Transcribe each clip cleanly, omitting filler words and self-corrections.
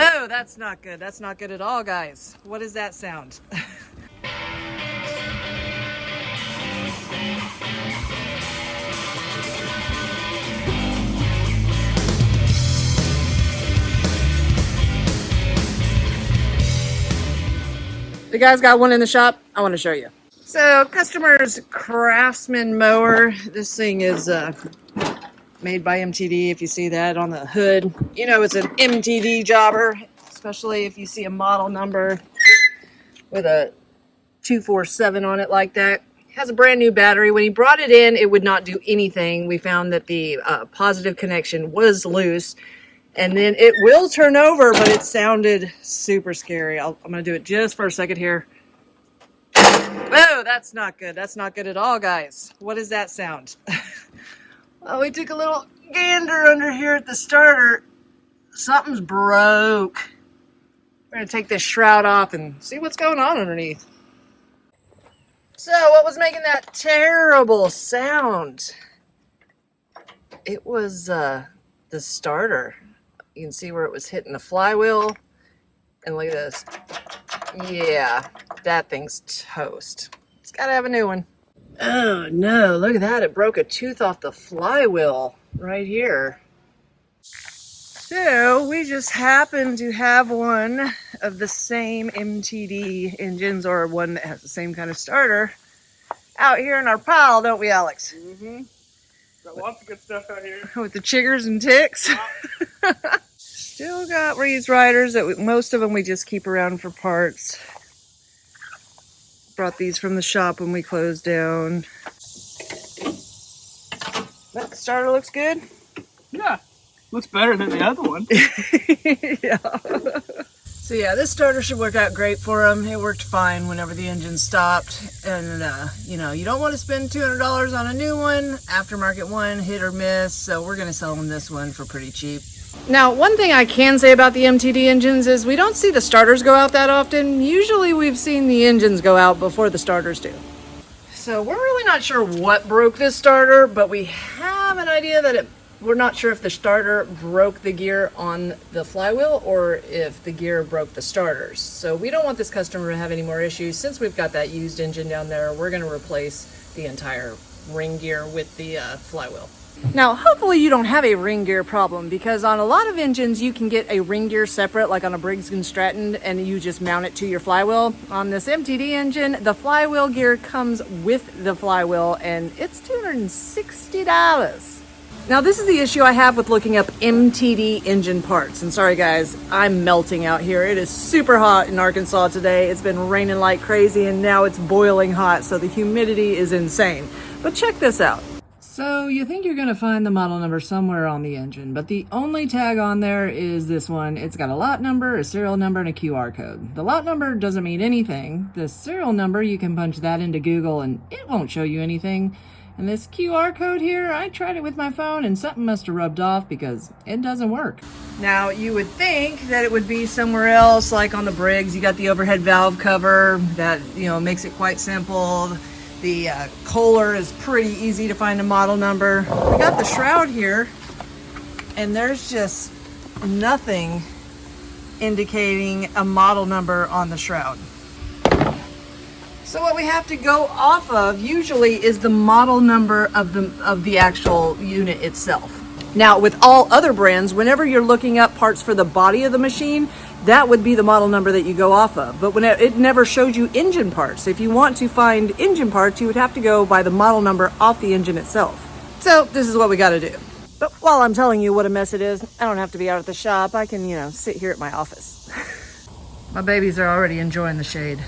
Oh, that's not good. That's not good at all, guys. What is that sound? The guy's got one in the shop. I want to show you. So, customer's Craftsman mower. This thing is made by MTD. If you see that on the hood, you know it's an MTD jobber, especially if you see a model number with a 247 on it like that. It has a brand new battery. When he brought it in, it would not do anything. We found that the positive connection was loose. And then it will turn over, but it sounded super scary. I'm going to do it just for a second here. Oh, that's not good. That's not good at all, guys. What is that sound? Well, we took a little gander under here at the starter. Something's broke. We're going to take this shroud off and see what's going on underneath. So, what was making that terrible sound? It was the starter. You can see where it was hitting the flywheel. And look at this. Yeah, that thing's toast. It's got to have a new one. Oh no, look at that. It broke a tooth off the flywheel right here. So we just happen to have one of the same MTD engines, or one that has the same kind of starter, out here in our pile, don't we, Alex? Mm-hmm. Got lots of good stuff out here. With the chiggers and ticks. Still got these riders that most of them we just keep around for parts. Brought these from the shop when we closed down. That starter looks good. Yeah, looks better than the other one. Yeah. So yeah, this starter should work out great for him. It worked fine whenever the engine stopped. And you know, you don't want to spend $200 on a new one. Aftermarket one, hit or miss. So we're going to sell him this one for pretty cheap. Now, one thing I can say about the MTD engines is we don't see the starters go out that often. Usually we've seen the engines go out before the starters do. So we're really not sure what broke this starter, but we have an idea that we're not sure if the starter broke the gear on the flywheel or if the gear broke the starters. So we don't want this customer to have any more issues. Since we've got that used engine down there, we're going to replace the entire ring gear with the flywheel. Now, hopefully you don't have a ring gear problem, because on a lot of engines you can get a ring gear separate, like on a Briggs & Stratton, and you just mount it to your flywheel. On this MTD engine, the flywheel gear comes with the flywheel, and it's $260. Now, this is the issue I have with looking up MTD engine parts. And sorry guys, I'm melting out here. It is super hot in Arkansas today. It's been raining like crazy, and now it's boiling hot, so the humidity is insane. But check this out. So you think you're going to find the model number somewhere on the engine, but the only tag on there is this one. It's got a lot number, a serial number, and a QR code. The lot number doesn't mean anything. The serial number, you can punch that into Google and it won't show you anything. And this QR code here, I tried it with my phone and something must have rubbed off because it doesn't work. Now, you would think that it would be somewhere else, like on the Briggs. You got the overhead valve cover that, you know, makes it quite simple. The Kohler is pretty easy to find a model number. We got the shroud here, and there's just nothing indicating a model number on the shroud. So what we have to go off of usually is the model number of the actual unit itself. Now, with all other brands, whenever you're looking up parts for the body of the machine, that would be the model number that you go off of. But when it never shows you engine parts. If you want to find engine parts, you would have to go by the model number off the engine itself. So this is what we got to do. But while I'm telling you what a mess it is, I don't have to be out at the shop. I can, you know, sit here at my office. My babies are already enjoying the shade.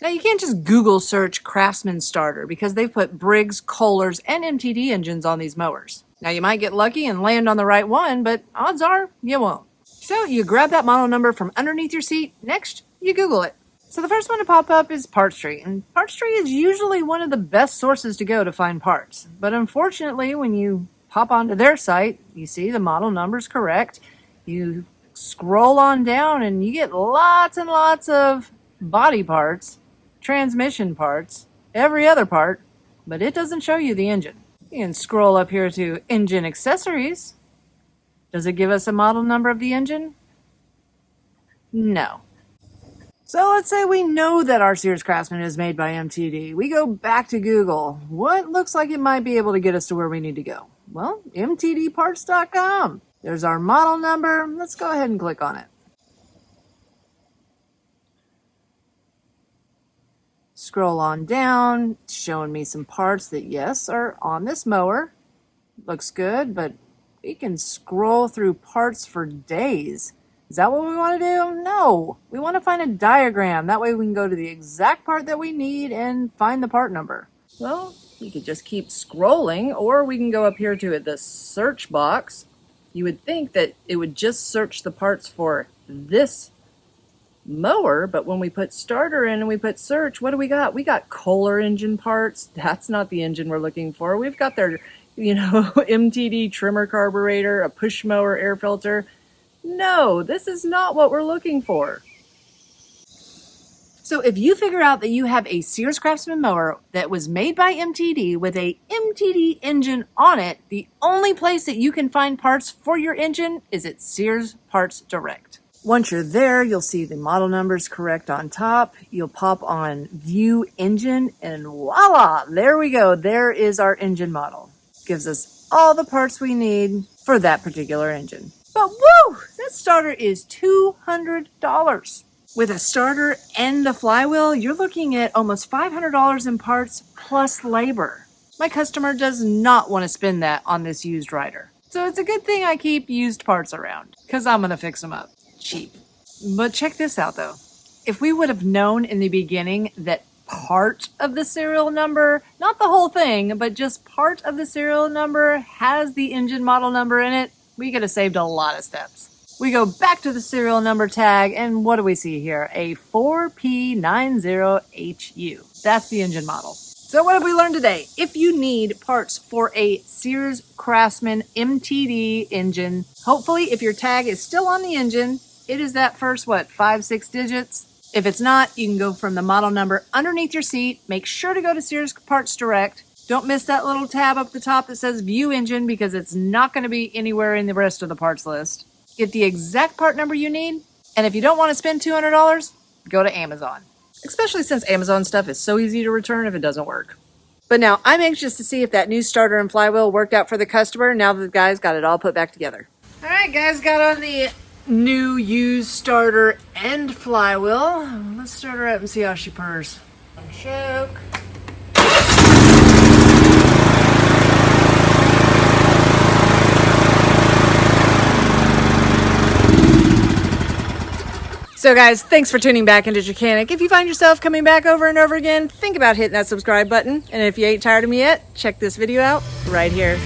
Now, you can't just Google search Craftsman starter, because they've put Briggs, Kohlers, and MTD engines on these mowers. Now, you might get lucky and land on the right one, but odds are you won't. So you grab that model number from underneath your seat. Next, you Google it. So the first one to pop up is Parts Tree. And Parts Tree is usually one of the best sources to go to find parts. But unfortunately, when you pop onto their site, you see the model number's correct. You scroll on down and you get lots and lots of body parts, transmission parts, every other part, but it doesn't show you the engine. You can scroll up here to engine accessories, Does it give us a model number of the engine? No. So let's say we know that our Sears Craftsman is made by MTD. We go back to Google. What looks like it might be able to get us to where we need to go? Well, mtdparts.com. There's our model number. Let's go ahead and click on it. Scroll on down, it's showing me some parts that, yes, are on this mower. Looks good, but we can scroll through parts for days. Is that what we want to do? No, we want to find a diagram. That way we can go to the exact part that we need and find the part number. Well, we could just keep scrolling, or we can go up here to the search box. You would think that it would just search the parts for this mower, but when we put starter in and we put search, what do we got? We got Kohler engine parts. That's not the engine we're looking for. We've got their, MTD trimmer carburetor, a push mower air filter. No, this is not what we're looking for. So if you figure out that you have a Sears Craftsman mower that was made by MTD with a MTD engine on it, the only place that you can find parts for your engine is at Sears Parts Direct. Once you're there, you'll see the model numbers correct on top. You'll pop on View Engine, and voila, there we go. There is our engine model. Gives us all the parts we need for that particular engine. But woo, that starter is $200. With a starter and the flywheel, you're looking at almost $500 in parts plus labor. My customer does not want to spend that on this used rider. So it's a good thing I keep used parts around, because I'm going to fix them up cheap. But check this out though. If we would have known in the beginning that part of the serial number, not the whole thing, but just part of the serial number has the engine model number in it, we could have saved a lot of steps. We go back to the serial number tag, and what do we see here? A 4P90HU. That's the engine model. So what have we learned today? If you need parts for a Sears Craftsman MTD engine, hopefully if your tag is still on the engine, it is that first, 5-6 digits? If it's not, you can go from the model number underneath your seat. Make sure to go to Sears Parts Direct. Don't miss that little tab up the top that says View Engine, because it's not going to be anywhere in the rest of the parts list. Get the exact part number you need, and if you don't want to spend $200, go to Amazon. Especially since Amazon stuff is so easy to return if it doesn't work. But now, I'm anxious to see if that new starter and flywheel worked out for the customer now that the guys got it all put back together. All right, guys, got on the new used starter and flywheel. Let's start her up and see how she purrs. Choke. So guys, thanks for tuning back into Chickanic. If you find yourself coming back over and over again, think about hitting that subscribe button. And if you ain't tired of me yet, check this video out right here.